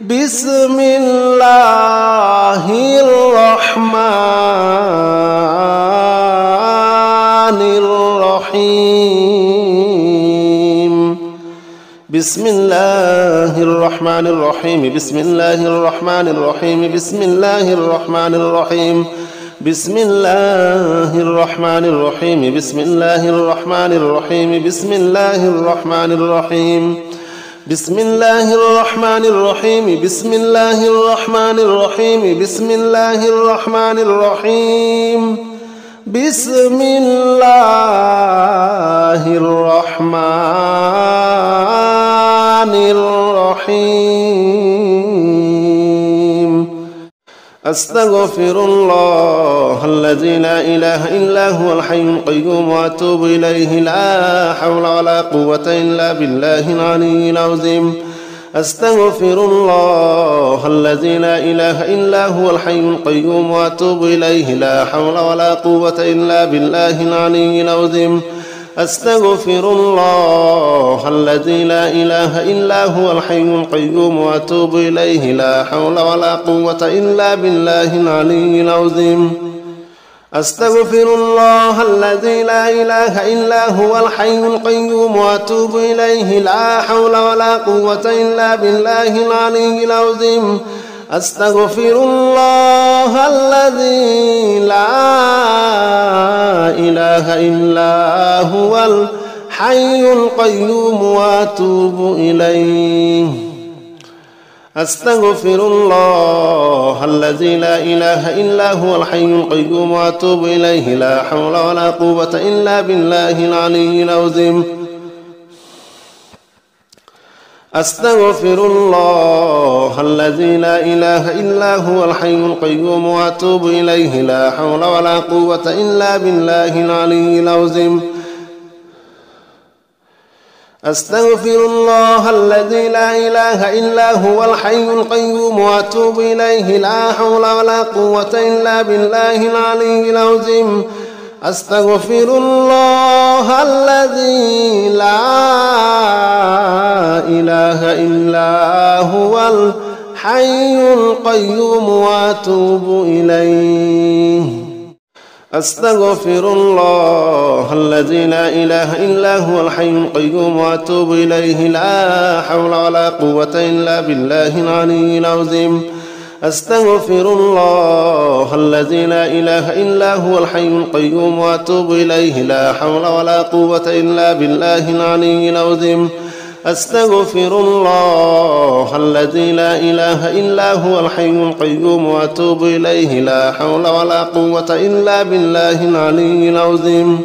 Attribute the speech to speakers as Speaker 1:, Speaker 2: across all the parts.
Speaker 1: بسم الله الرحمن الرحيم بسم الله الرحمن الرحيم بسم الله الرحمن الرحيم بسم الله الرحمن الرحيم بسم الله الرحمن الرحيم بسم الله الرحمن الرحيم بسم الله الرحمن الرحيم بسم الله الرحمن الرحيم بسم الله الرحمن الرحيم بسم الله الرحمن الرحيم بسم الله الرحمن الرحيم أستغفر الله الذي لا إله إلا هو الحي القيوم وأتوب إليه لا حول ولا قوة إلا بالله العلي العظيم أستغفر الله الذي لا إله إلا هو الحي القيوم وأتوب إليه لا حول ولا قوة إلا بالله العلي العظيم أستغفر الله الذي لا إله إلا هو الحي القيوم وأتوب إليه لا حول ولا قوة إلا بالله العلي العظيم أستغفر الله الذي لا إله إلا هو الحي القيوم وأتوب إليه لا حول ولا قوة إلا بالله العلي العظيم أستغفر الله الذي لا إله إلا هو الحي القيوم وأتوب إليه أستغفر الله الذي لا إله إلا هو الحي القيوم وأتوب إليه لا حول ولا قوة إلا بالله العلي العظيم أستغفر الله الذي لا إله إلا هو الحي القيوم وأتوب إليه لا حول ولا قوة إلا بالله العلي العظيم أستغفر الله الذي لا إله إلا هو الحي القيوم وأتوب إليه لا حول ولا قوة إلا بالله العلي العظيم أستغفر الله الذي لا إله إلا هو الحي القيوم وأتوب إليه أستغفر الله الذي لا إله إلا هو الحي القيوم وأتوب إليه لا حول ولا قوة إلا بالله العلي العظيم أستغفر الله الذي لا إله إلا هو الحي القيوم وأتوب إليه لا حول ولا قوة إلا بالله العلي العظيم أستغفر الله الذي لا إله إلا هو الحي القيوم وأتوب إليه لا حول ولا قوة إلا بالله العلي العظيم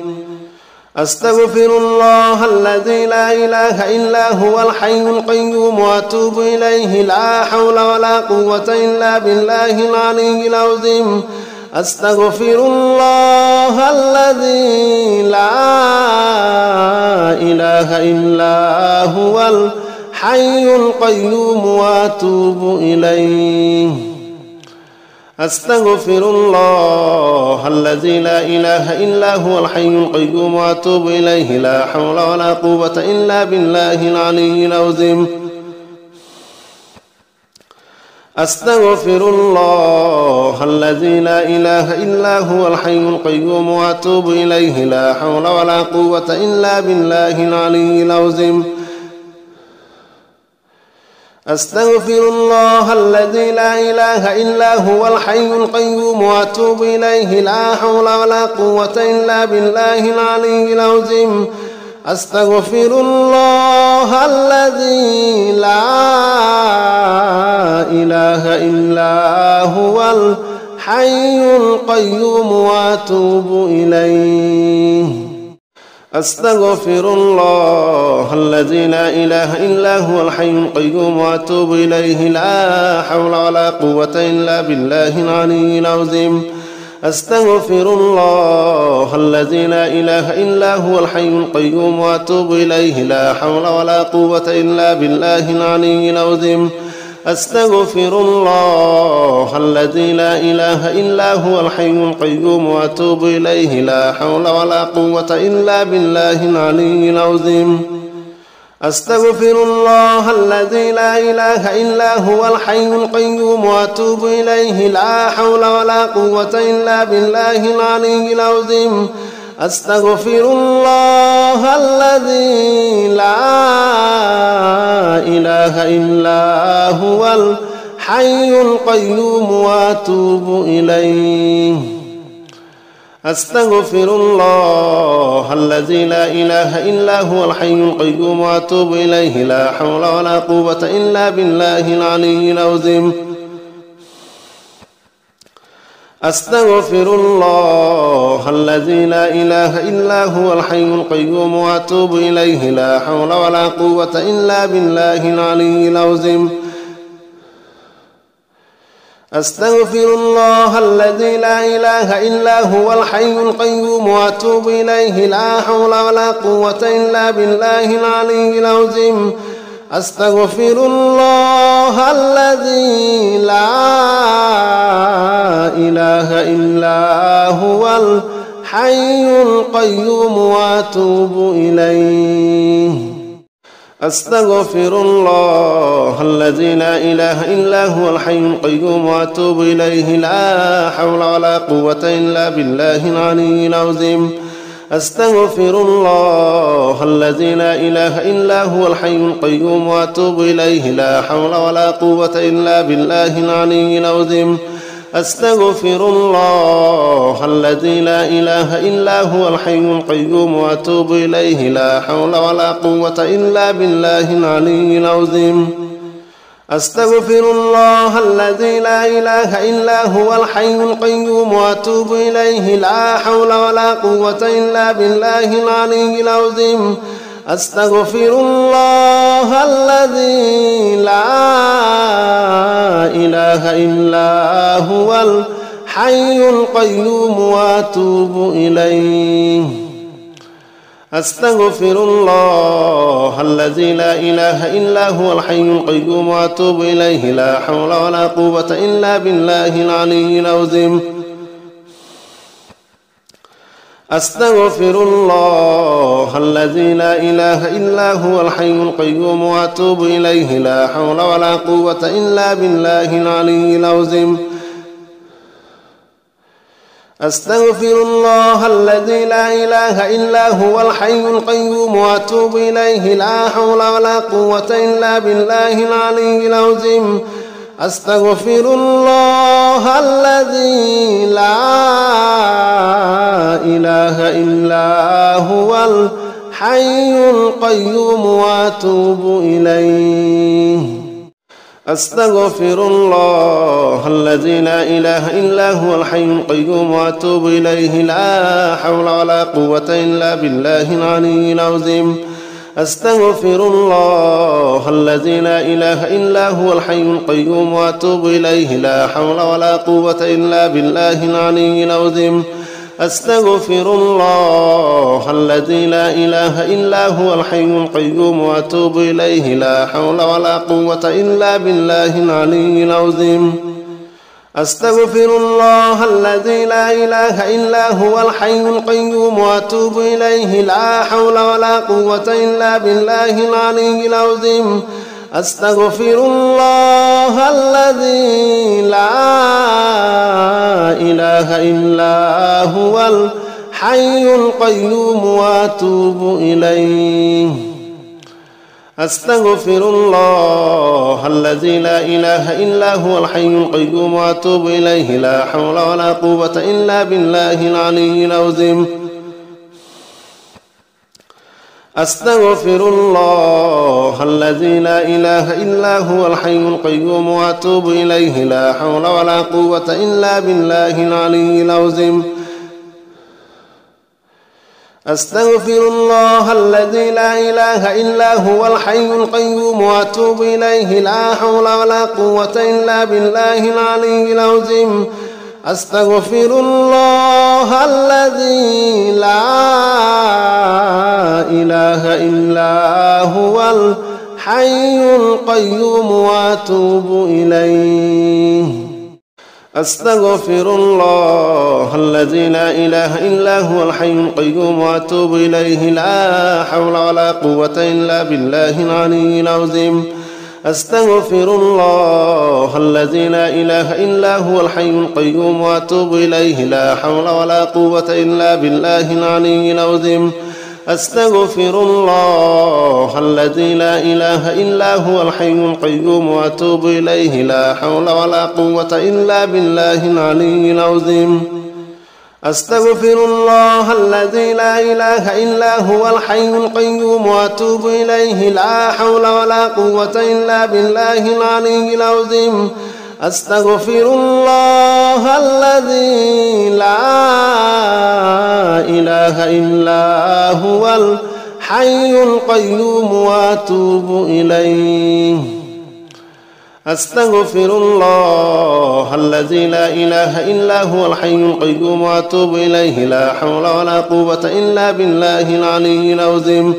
Speaker 1: أستغفر الله الذي لا إله إلا هو الحي القيوم وأتوب إليه لا حول ولا قوة إلا بالله العلي العظيم أستغفر الله الذي لا إله إلا هو الحي القيوم وأتوب إليه أستغفر الله الذي لا إله إلا هو الحي القيوم وأتوب إليه لا حول ولا قوة إلا بالله العلي العظيم أستغفر الله الذي لا إله إلا هو الحي القيوم وأتوب إليه لا حول ولا قوة إلا بالله العلي العظيم أستغفر الله الذي لا إله إلا هو الحي القيوم وأتوب إليه لا حول ولا قوة إلا بالله العلي العظيم أستغفر الله الذي لا إله إلا هو الحي القيوم وأتوب إليه أستغفر الله الذي لا إله إلا هو الحي القيوم وأتوب إليه لا حول ولا قوة إلا بالله العلي العظيم أستغفر الله الذي لا إله إلا هو الحي القيوم وأتوب إليه لا حول ولا قوة إلا بالله العلي العظيم أستغفر الله الذي لا إله إلا هو الحي القيوم وأتوب إليه لا حول ولا قوة إلا بالله العلي العظيم أستغفر الله الذي لا إله إلا هو الحي القيوم وأتوب إليه لا حول ولا قوة إلا بالله العلي العظيم أستغفر الله الذي لا إله إلا هو الحي القيوم وأتوب إليه أستغفر الله الذي لا إله إلا هو الحي القيوم وأتوب إليه لا حول ولا قوة إلا بالله العلي العظيم أستغفر الله الذي لا إله إلا هو الحي القيوم وأتوب إليه لا حول ولا قوة إلا بالله العلي العظيم أستغفر الله الذي لا إله إلا هو الحي القيوم وأتوب إليه لا حول ولا قوة إلا بالله العلي العظيم أستغفر الله الذي لا إله إلا هو الحي القيوم وأتوب إليه أستغفر الله الذي لا إله إلا هو الحي القيوم وأتوب إليه لا حول ولا قوة إلا بالله العلي العظيم أستغفر الله الذي لا إله إلا هو الحي القيوم وأتوب إليه لا حول ولا قوة إلا بالله العلي العظيم أستغفر الله الذي لا إله إلا هو الحي القيوم وأتوب إليه لا حول ولا قوة إلا بالله العلي العظيم أستغفر الله الذي لا إله إلا هو الحي القيوم وأتوب إليه لا حول ولا قوة إلا بالله العلي العظيم أستغفر الله الذي لا إله إلا هو الحي القيوم وأتوب إليه أستغفر الله الذي لا إله إلا هو الحي القيوم وأتوب إليه لا حول ولا قوة إلا بالله العلي العظيم أستغفر الله الذي لا إله إلا هو الحي القيوم وأتوب إليه لا حول ولا قوة إلا بالله العلي العظيم أستغفر الله الذي لا إله إلا هو الحي القيوم وأتوب إليه لا حول ولا قوة إلا بالله العلي العظيم أستغفر الله الذي لا إله إلا هو الحي القيوم وأتوب إليه أستغفر الله الذي لا إله إلا هو الحي القيوم وأتوب إليه لا حول ولا قوة إلا بالله العلي العظيم أستغفر الله الذي لا إله إلا هو الحي القيوم وأتوب إليه لا حول ولا قوة إلا بالله العلي العظيم أستغفر الله الذي لا إله إلا هو الحي القيوم وأتوب إليه لا حول ولا قوة إلا بالله العلي العظيم أستغفر الله الذي لا إله إلا هو الحي القيوم وأتوب إليه لا حول ولا قوة إلا بالله العلي العظيم أستغفر الله الذي لا إله إلا هو الحي القيوم وأتوب إليه أستغفر الله الذي لا إله إلا هو الحي القيوم وأتوب إليه لا حول ولا قوة إلا بالله العلي العظيم أستغفر الله الذي لا إله إلا هو الحي القيوم وأتوب إليه لا حول ولا قوة إلا بالله العلي العظيم أستغفر الله الذي لا إله إلا هو الحي القيوم وأتوب إليه لا حول ولا قوة إلا بالله العلي العظيم أستغفر الله الذي لا إله إلا هو الحي القيوم وأتوب إليه أستغفر الله الذي لا إله إلا هو الحي القيوم وأتوب إليه لا حول ولا قوة إلا بالله العلي العظيم أستغفر الله الذي لا إله إلا هو الحي القيوم وأتوب إليه لا حول ولا قوة إلا بالله العلي العظيم أستغفر الله الذي لا إله إلا هو الحي القيوم وأتوب إليه لا حول ولا قوة إلا بالله العلي العظيم أستغفر الله الذي لا إله إلا هو الحي القيوم وأتوب إليه لا حول ولا قوة إلا بالله العلي العظيم أستغفر الله الذي لا إله إلا هو الحي القيوم وأتوب إليه أستغفر الله الذي لا إله إلا هو الحي القيوم وأتوب إليه لا حول ولا قوة إلا بالله العلي العظيم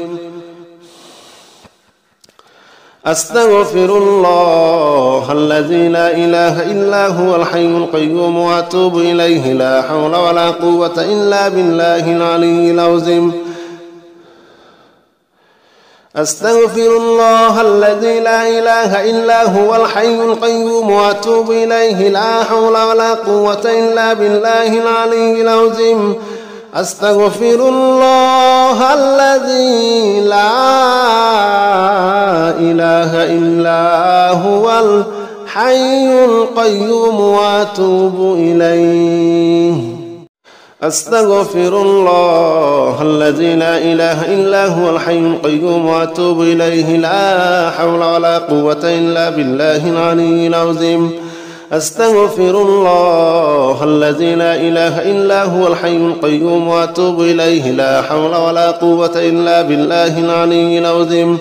Speaker 1: أستغفر الله الذي لا إله إلا هو الحي القيوم وأتوب إليه لا حول ولا قوة إلا بالله العلي العظيم أستغفر الله الذي لا إله إلا هو الحي القيوم وأتوب إليه لا حول ولا قوة إلا بالله العلي العظيم أستغفر الله الذي لا إله إلا هو الحي القيوم وأتوب إليه أستغفر الله الذي لا إله إلا هو الحي القيوم وأتوب إليه لا حول ولا قوة إلا بالله العلي العظيم أستغفر الله الذي لا إله إلا هو الحي القيوم وأتوب إليه لا حول ولا قوة إلا بالله العلي العظيم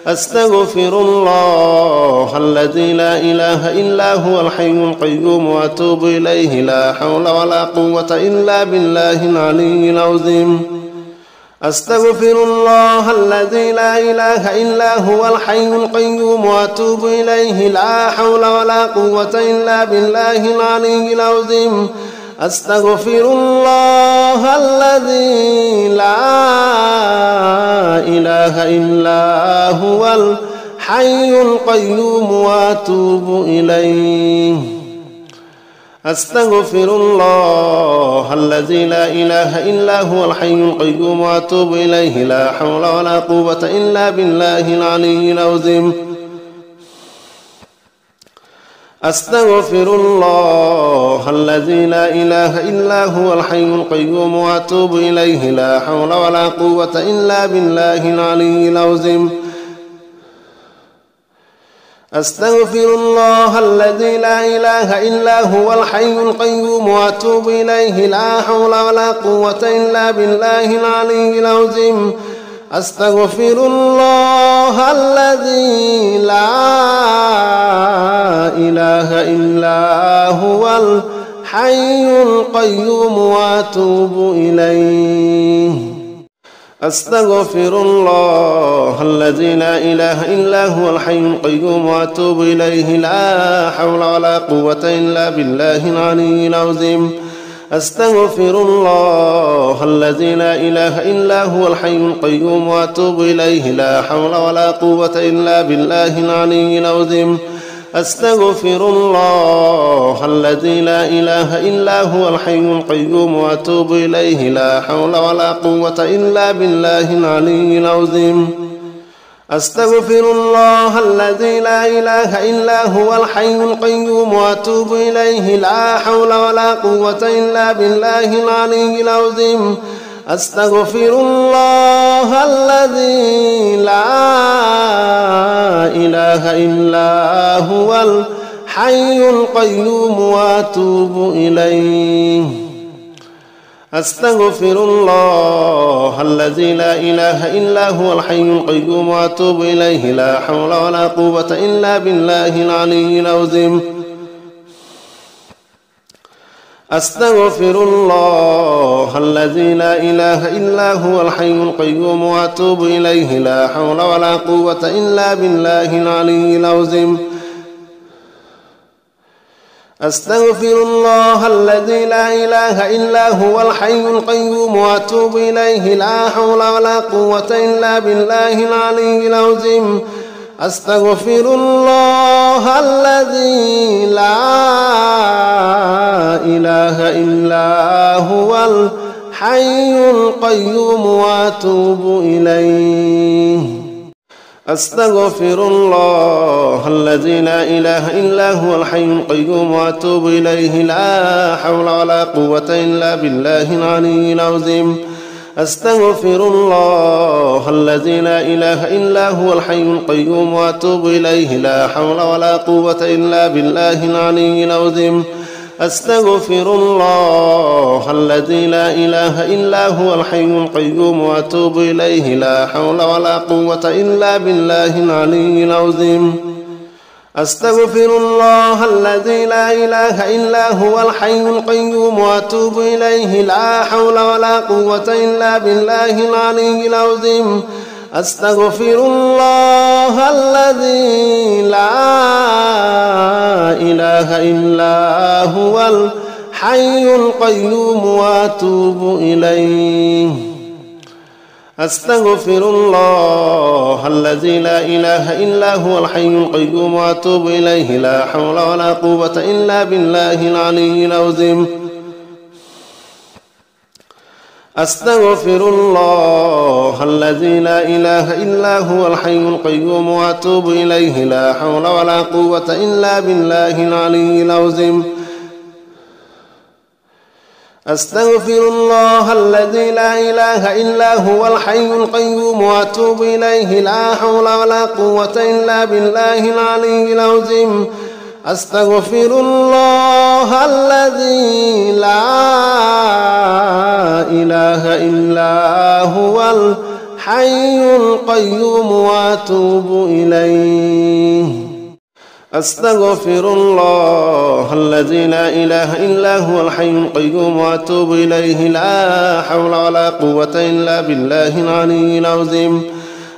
Speaker 1: أستغفر الله الذي لا إله إلا هو الحي القيوم وأتوب إليه لا حول ولا قوة إلا بالله العلي العظيم أستغفر الله الذي لا إله إلا هو الحي القيوم وأتوب إليه لا حول ولا قوة إلا بالله العلي العظيم أستغفر الله الذي لا إله إلا هو الحي القيوم وأتوب إليه أستغفر الله الذي لا إله إلا هو الحي القيوم وأتوب إليه لا حول ولا قوة إلا بالله العلي العظيم أستغفر الله الذي لا إله إلا هو الحي القيوم وأتوب إليه لا حول ولا قوة إلا بالله العلي العظيم أستغفر الله الذي لا إله إلا هو الحي القيوم وأتوب إليه لا حول ولا قوة إلا بالله العلي العظيم أستغفر الله الذي لا إله إلا هو الحي القيوم وأتوب إليه أستغفر الله الذي لا إله إلا هو الحي القيوم وأتوب إليه لا حول ولا قوة إلا بالله العلي العظيم أستغفر الله الذي لا إله إلا هو الحي القيوم وأتوب إليه لا حول ولا قوة إلا بالله العلي العظيم أستغفر الله الذي لا إله إلا هو الحي القيوم وأتوب إليه لا حول ولا قوة إلا بالله العلي العظيم أستغفر الله الذي لا إله إلا هو الحي القيوم وأتوب إليه لا حول ولا قوة إلا بالله العلي العظيم أستغفر الله الذي لا إله إلا هو الحي القيوم وأتوب إليه أستغفر الله الذي لا إله إلا هو الحي القيوم وأتوب إليه لا حول ولا قوة إلا بالله العلي العظيم أستغفر الله الذي لا إله إلا هو الحي القيوم وأتوب إليه لا حول ولا قوة إلا بالله العلي العظيم أستغفر الله الذي لا إله إلا هو الحي القيوم وأتوب إليه لا حول ولا قوة إلا بالله العلي العظيم أستغفر الله الذي لا إله إلا هو الحي القيوم وأتوب إليه أستغفر الله الذي لا إله إلا هو الحي القيوم وأتوب إليه لا حول ولا قوة إلا بالله العلي العظيم أستغفر الله الذي لا إله إلا هو الحي القيوم وأتوب إليه لا حول ولا قوة إلا بالله العلي العظيم أستغفر الله الذي لا إله إلا هو الحي القيوم وأتوب إليه لا حول ولا قوة إلا بالله العلي العظيم أستغفر الله الذي لا إله إلا هو الحي القيوم وأتوب إليه لا حول ولا قوة إلا بالله العلي العظيم أستغفر الله الذي لا إله إلا هو الحي القيوم وأتوب إليه أستغفر الله الذي لا إله إلا هو الحي القيوم وأتوب إليه لا حول ولا قوة إلا بالله العلي العظيم أستغفر الله الذي لا إله إلا هو الحي القيوم وأتوب إليه لا حول ولا قوة إلا بالله العلي العظيم أستغفر الله الذي لا إله إلا هو الحي القيوم وأتوب إليه لا حول ولا قوة إلا بالله العلي العظيم أستغفر الله الذي لا إله إلا هو الحي القيوم وأتوب إليه أستغفر الله الذي لا إله إلا هو الحي القيوم وأتوب إليه لا حول ولا قوة إلا بالله العلي العظيم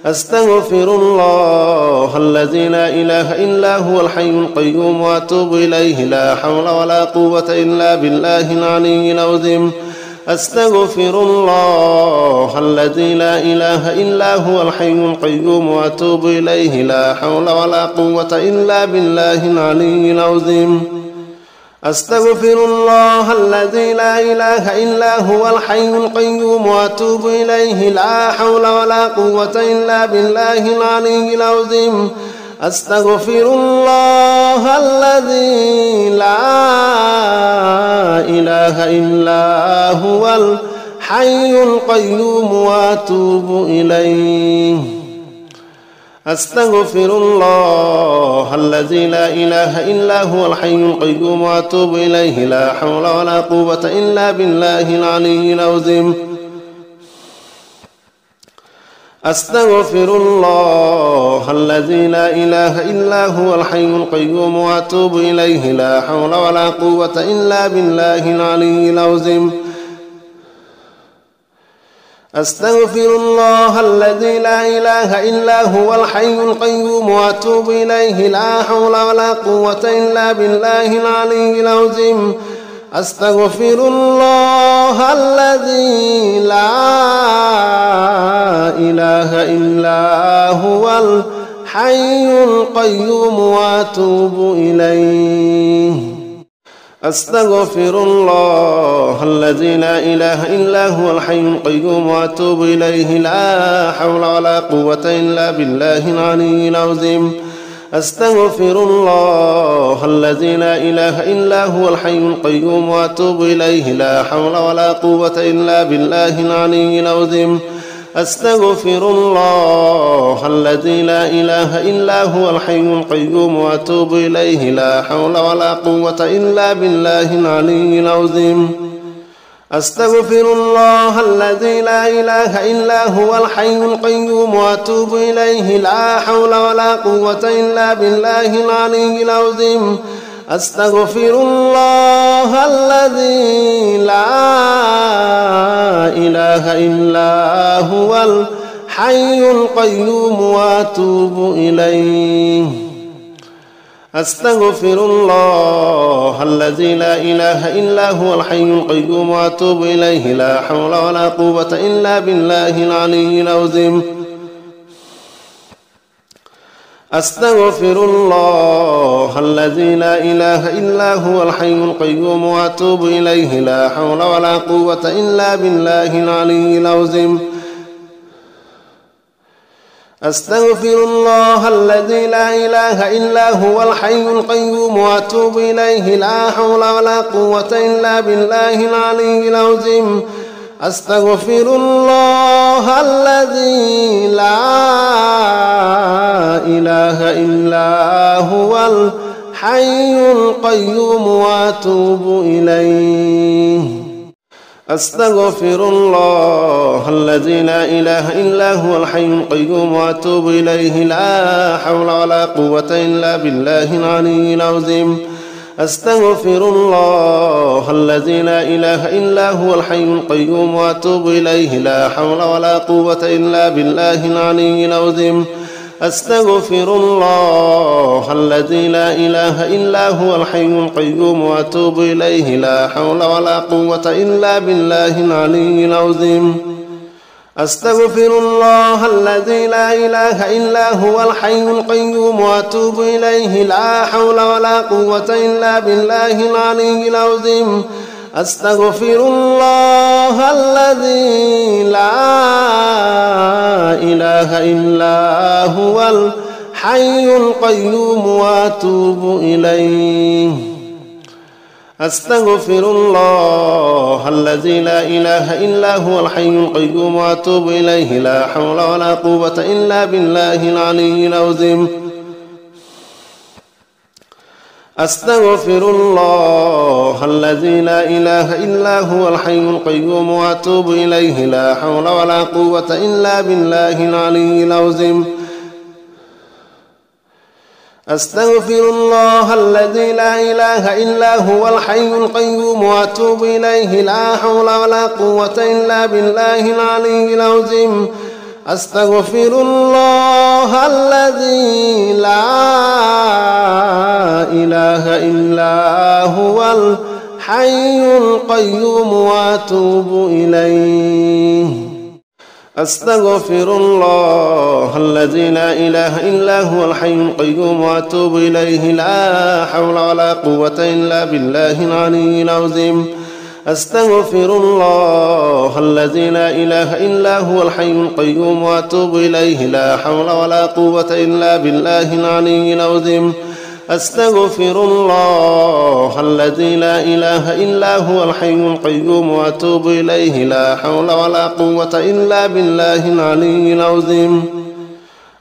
Speaker 1: أستغفر الله الذي لا إله إلا هو الحي القيوم وأتوب إليه لا حول ولا قوة إلا بالله العلي العظيم أستغفر الله الذي لا إله إلا هو الحي القيوم وأتوب إليه لا حول ولا قوة إلا بالله العلي العظيم أستغفر الله الذي لا إله إلا هو الحي القيوم وأتوب إليه لا حول ولا قوة إلا بالله العلي العظيم أستغفر الله الذي لا إله إلا هو الحي القيوم وأتوب إليه أستغفر الله الذي لا إله إلا هو الحي القيوم وأتوب إليه لا حول ولا قوة إلا بالله العلي العظيم أستغفر الله الذي لا إله إلا هو الحي القيوم وأتوب إليه لا حول ولا قوة إلا بالله العلي العظيم أستغفر الله الذي لا إله إلا هو الحي القيوم وأتوب إليه لا حول ولا قوة إلا بالله العلي العظيم أستغفر الله الذي لا إله إلا هو الحي القيوم وأتوب إليه أستغفر الله الذي لا إله إلا هو الحي القيوم وأتوب إليه لا حول ولا قوة إلا بالله العلي العظيم أستغفر الله الذي لا إله إلا هو الحي القيوم وأتوب إليه لا حول ولا قوة إلا بالله العلي العظيم أستغفر الله الذي لا إله إلا هو الحي القيوم وأتوب إليه لا حول ولا قوة إلا بالله العلي العظيم أستغفر الله الذي لا إله إلا هو الحي القيوم وأتوب إليه لا حول ولا قوة إلا بالله العلي العظيم أستغفر الله الذي لا إله إلا هو الحي القيوم وأتوب إليه أستغفر الله الذي لا إله إلا هو الحي القيوم وأتوب إليه لا حول ولا قوة إلا بالله العلي العظيم أستغفر الله الذي لا إله إلا هو الحي القيوم وأتوب إليه لا حول ولا قوة إلا بالله العلي العظيم أستغفر الله الذي لا إله إلا هو الحي القيوم وأتوب إليه لا حول ولا قوة إلا بالله العلي العظيم أستغفر الله الذي لا إله إلا هو الحي القيوم وأتوب إليه أستغفر الله الذي لا إله إلا هو الحي القيوم وأتوب إليه لا حول ولا قوة إلا بالله العلي العظيم أستغفر الله الذي لا إله إلا هو الحي القيوم وأتوب إليه لا حول ولا قوة إلا بالله العلي العظيم أستغفر الله الذي لا إله إلا هو الحي القيوم وأتوب إليه لا حول ولا قوة إلا بالله العلي العظيم أستغفر الله الذي لا إله إلا هو الحي القيوم وأتوب إليه لا حول ولا قوة إلا بالله العلي العظيم أستغفر الله الذي لا إله إلا هو الحي القيوم وأتوب إليه أستغفر الله الذي لا إله إلا هو الحي القيوم وأتوب إليه لا حول ولا قوة إلا بالله العلي العظيم أستغفر الله الذي لا إله إلا هو الحي القيوم وأتوب إليه لا حول ولا قوة إلا بالله العلي العظيم أستغفر الله الذي لا إله إلا هو الحي القيوم وأتوب إليه لا حول ولا قوة إلا بالله العلي العظيم أستغفر الله الذي لا إله إلا هو الحي القيوم وأتوب إليه أستغفر الله الذي لا إله إلا هو الحي القيوم وأتوب إليه لا حول ولا قوة إلا بالله العلي العظيم أستغفر الله الذي لا إله إلا هو الحي القيوم وأتوب إليه لا حول ولا قوة إلا بالله العلي العظيم أستغفر الله الذي لا إله إلا هو الحي القيوم وأتوب إليه لا حول ولا قوة إلا بالله العلي العظيم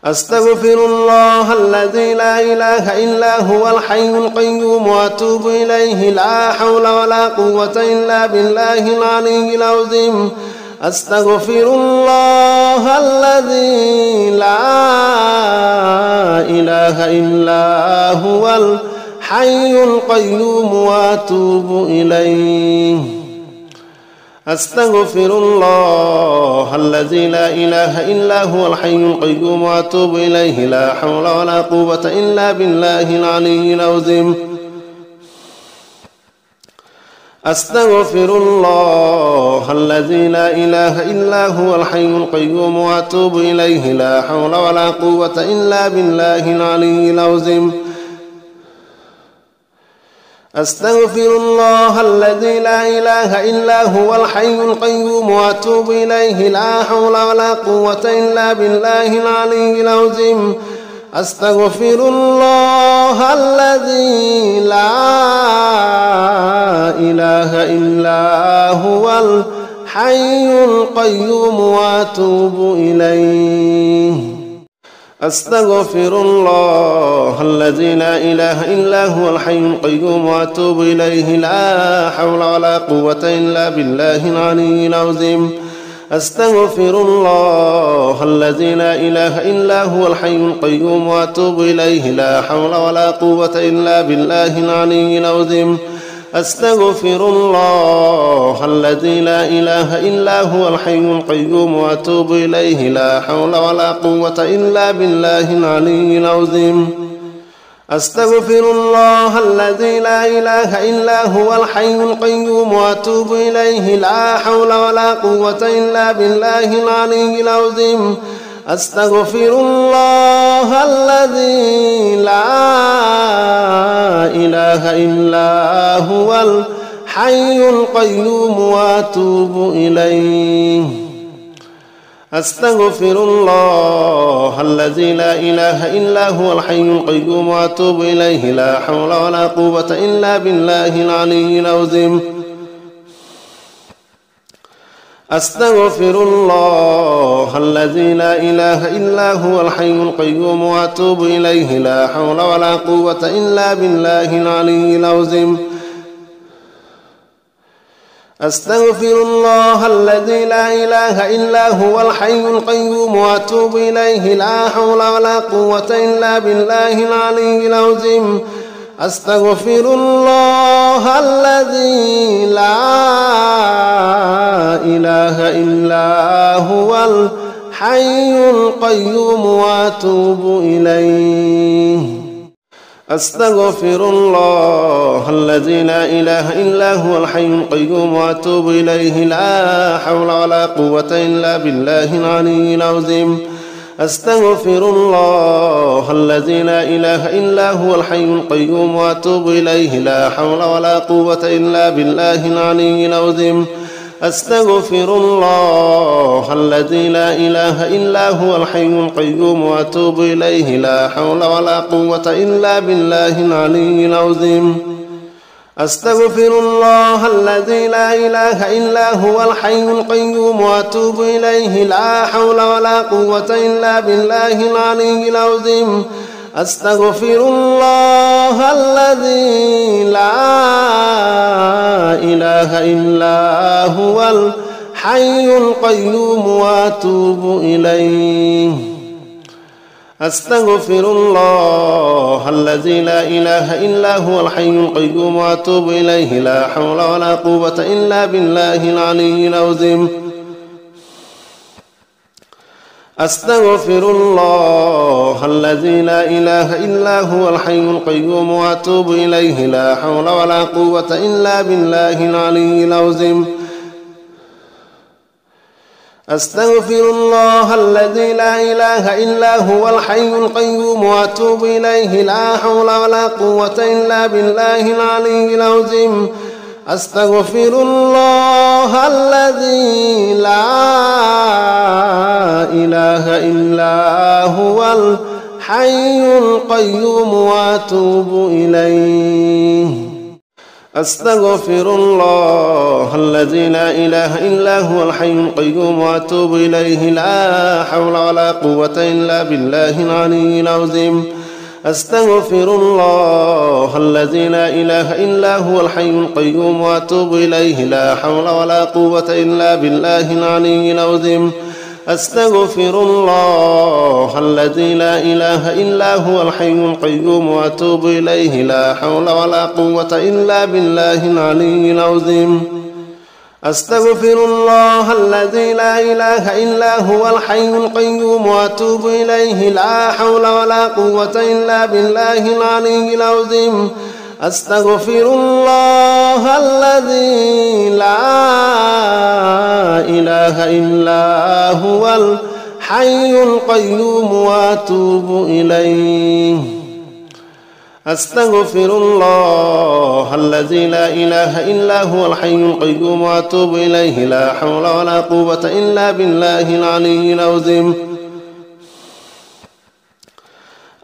Speaker 1: أستغفر الله الذي لا إله إلا هو الحي القيوم وأتوب إليه لا حول ولا قوة إلا بالله العلي العظيم أستغفر الله الذي لا إله إلا هو الحي القيوم وأتوب إليه أستغفر الله الذي لا إله إلا هو الحي القيوم وأتوب إليه لا حول ولا قوة إلا بالله العلي العظيم أستغفر الله الذي لا إله إلا هو الحي القيوم وأتوب إليه لا حول ولا قوة إلا بالله العلي العظيم أستغفر الله الذي لا إله إلا هو الحي القيوم وأتوب إليه لا حول ولا قوة إلا بالله العلي العظيم أستغفر الله الذي لا إله إلا هو الحي القيوم وأتوب إليه أستغفر الله الذي لا إله إلا هو الحي القيوم وأتوب إليه لا حول ولا قوة إلا بالله العلي العظيم أستغفر الله الذي لا إله إلا هو الحي القيوم وأتوب إليه لا حول ولا قوة إلا بالله العلي العظيم أستغفر الله الذي لا إله إلا هو الحي القيوم وأتوب إليه لا حول ولا قوة إلا بالله العلي العظيم أستغفر الله الذي لا إله إلا هو الحي القيوم وأتوب إليه لا حول ولا قوة إلا بالله العلي العظيم أستغفر الله الذي لا إله إلا هو الحي القيوم وأتوب إليه أستغفر الله الذي لا إله إلا هو الحي القيوم وأتوب إليه لا حول ولا قوة إلا بالله العلي العظيم أستغفر الله الذي لا إله إلا هو الحي القيوم وأتوب إليه لا حول ولا قوة إلا بالله العلي العظيم أستغفر الله الذي لا إله إلا هو الحي القيوم وأتوب إليه لا حول ولا قوة إلا بالله العلي العظيم أستغفر الله الذي لا إله إلا هو الحي القيوم وأتوب إليه أستغفر الله الذي لا إله إلا هو الحي القيوم وأتوب إليه لا حول ولا قوة إلا بالله العلي العظيم أستغفر الله الذي لا إله إلا هو الحي القيوم وأتوب إليه لا حول ولا قوة إلا بالله العلي العظيم أستغفر الله الذي لا إله إلا هو الحي القيوم وأتوب إليه لا حول ولا قوة إلا بالله العلي العظيم أستغفر الله الذي لا إله إلا هو الحي القيوم وأتوب إليه لا حول ولا قوة إلا بالله العلي العظيم أستغفر الله الذي لا إله إلا هو الحي القيوم وأتوب إليه أستغفر الله الذي لا إله إلا هو الحي القيوم وأتوب إليه لا حول ولا قوة إلا بالله العلي العظيم أستغفر الله الذي لا إله إلا هو الحي القيوم وأتوب إليه لا حول ولا قوة إلا بالله العلي العظيم أستغفر الله الذي لا إله إلا هو الحي القيوم وأتوب إليه لا حول ولا قوة إلا بالله العلي العظيم أستغفر الله الذي لا إله إلا هو الحي القيوم وأتوب إليه أستغفر الله الذي لا إله إلا هو الحي القيوم وأتوب إليه لا حول ولا قوة إلا بالله العلي العظيم أستغفر الله الذي لا إله إلا هو الحي القيوم وأتوب إليه لا حول ولا قوة إلا بالله العلي العظيم أستغفر الله الذي لا إله إلا هو الحي القيوم وأتوب إليه لا حول ولا قوة إلا بالله العلي العظيم أستغفر الله الذي لا إله إلا هو الحي القيوم وأتوب إليه لا حول ولا قوة إلا بالله العلي العظيم أستغفر الله الذي لا إله إلا هو الحي القيوم وأتوب إليه أستغفر الله الذي لا إله إلا هو الحي القيوم وأتوب إليه لا حول ولا قوة إلا بالله العلي العظيم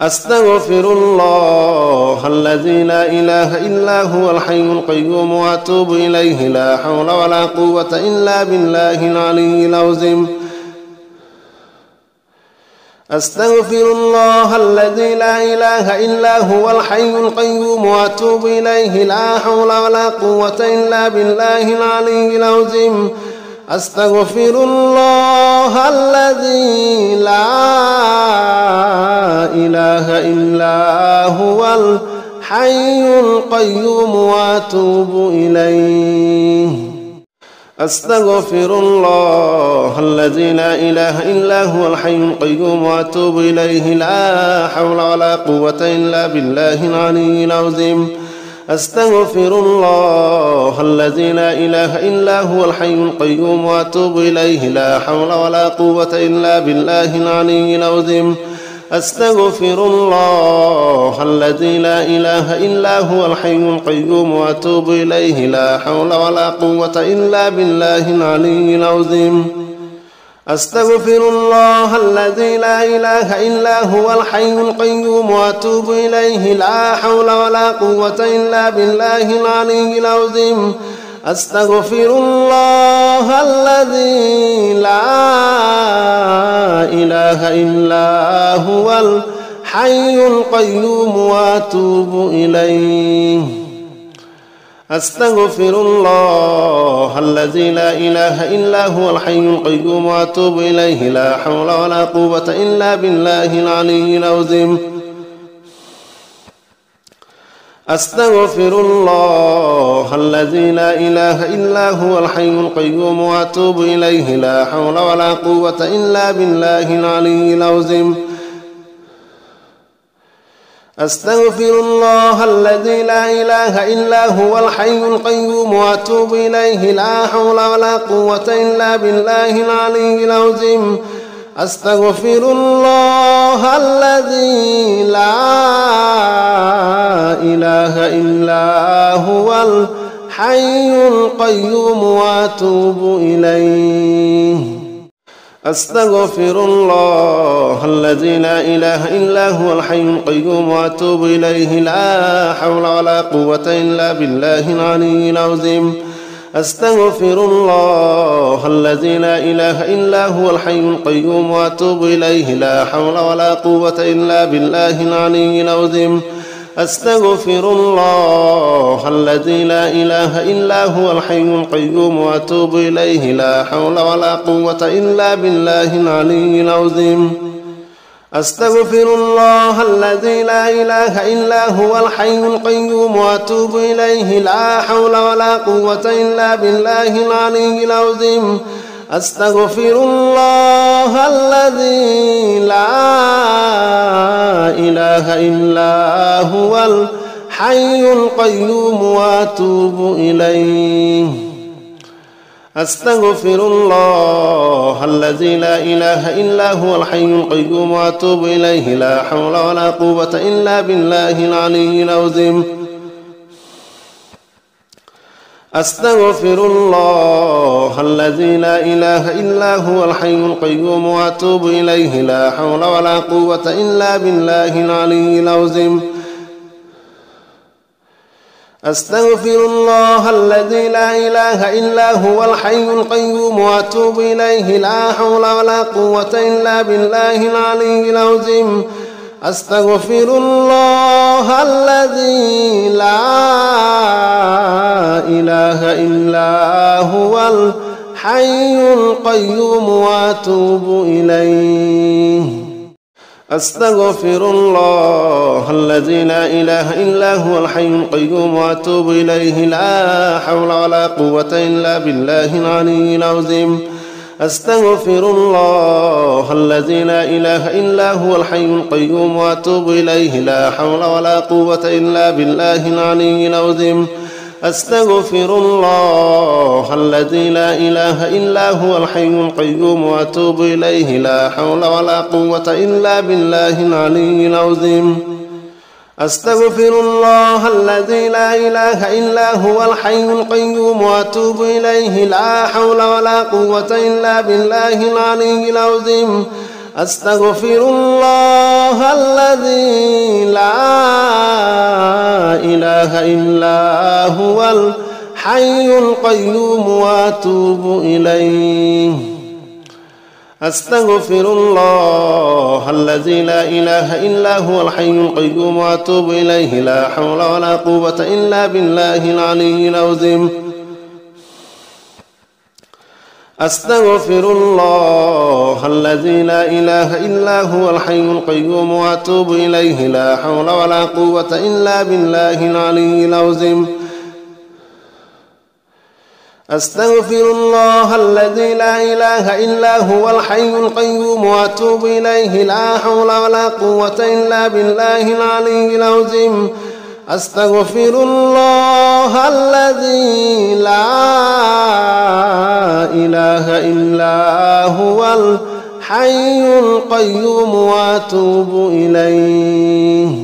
Speaker 1: أستغفر الله الذي لا إله إلا هو الحي القيوم وأتوب إليه لا حول ولا قوة إلا بالله العلي العظيم أستغفر الله الذي لا إله إلا هو الحي القيوم وأتوب إليه لا حول ولا قوة إلا بالله العلي العظيم أستغفر الله الذي لا إله إلا هو الحي القيوم وأتوب إليه أستغفر الله الذي لا إله إلا هو الحي القيوم وأتوب إليه لا حول ولا قوة إلا بالله العلي العظيم أستغفر الله الذي لا إله إلا هو الحي القيوم وأتوب إليه لا حول ولا قوة إلا بالله العلي العظيم أستغفر الله الذي لا إله إلا هو الحي القيوم وأتوب إليه لا حول ولا قوة إلا بالله العلي العظيم أستغفر الله الذي لا إله إلا هو الحي القيوم وأتوب إليه لا حول ولا قوة إلا بالله العلي العظيم أستغفر الله الذي لا إله إلا هو الحي القيوم وأتوب إليه أستغفر الله الذي لا إله إلا هو الحي القيوم وأتوب إليه لا حول ولا قوة إلا بالله العلي العظيم أستغفر الله الذي لا إله إلا هو الحي القيوم وأتوب إليه لا حول ولا قوة إلا بالله العلي العظيم أستغفر الله الذي لا إله إلا هو الحي القيوم وأتوب إليه لا حول ولا قوة إلا بالله العلي العظيم أستغفر الله الذي لا إله إلا هو الحي القيوم وأتوب إليه أستغفر الله الذي لا إله إلا هو الحي القيوم وأتوب إليه لا حول ولا قوة إلا بالله العلي العظيم أستغفر الله الذي لا إله إلا هو الحي القيوم وأتوب إليه لا حول ولا قوة إلا بالله العلي العظيم أستغفر الله الذي لا إله إلا هو الحي القيوم وأتوب إليه لا حول ولا قوة إلا بالله العلي العظيم أستغفر الله الذي لا إله إلا هو الحي القيوم وأتوب إليه لا حول ولا قوة إلا بالله العلي العظيم أستغفر الله الذي لا إله إلا هو الحي القيوم وأتوب إليه أستغفر الله الذي لا إله إلا هو الحي القيوم وأتوب إليه لا حول ولا قوة إلا بالله العلي العظيم أستغفر الله الذي لا إله إلا هو الحي القيوم وأتوب إليه لا حول ولا قوة إلا بالله العلي العظيم أستغفر الله الذي لا إله إلا هو الحي القيوم وأتوب إليه لا حول ولا قوة إلا بالله العلي العظيم أستغفر الله الذي لا إله إلا هو الحي القيوم وأتوب إليه أستغفر الله الذي لا إله إلا هو الحي القيوم وأتوب إليه لا حول ولا قوة إلا بالله العلي العظيم أستغفر الله الذي لا إله إلا هو الحي القيوم وأتوب إليه لا حول ولا قوة إلا بالله العلي العظيم أستغفر الله الذي لا إله إلا هو الحي القيوم وأتوب إليه لا حول ولا قوة إلا بالله العلي العظيم أستغفر الله الذي لا إله إلا هو الحي القيوم وأتوب إليه لا حول ولا قوة إلا بالله العلي العظيم أستغفر الله الذي لا إله إلا هو الحي القيوم وأتوب إليه أستغفر الله الذي لا إله إلا هو الحي القيوم وأتوب إليه لا حول ولا قوة إلا بالله العلي العظيم أستغفر الله الذي لا إله إلا هو الحي القيوم وأتوب إليه لا حول ولا قوة إلا بالله العلي العظيم أستغفر الله الذي لا إله إلا هو الحي القيوم وأتوب إليه لا حول ولا قوة إلا بالله العلي العظيم أستغفر الله الذي لا إله إلا هو الحي القيوم وأتوب إليه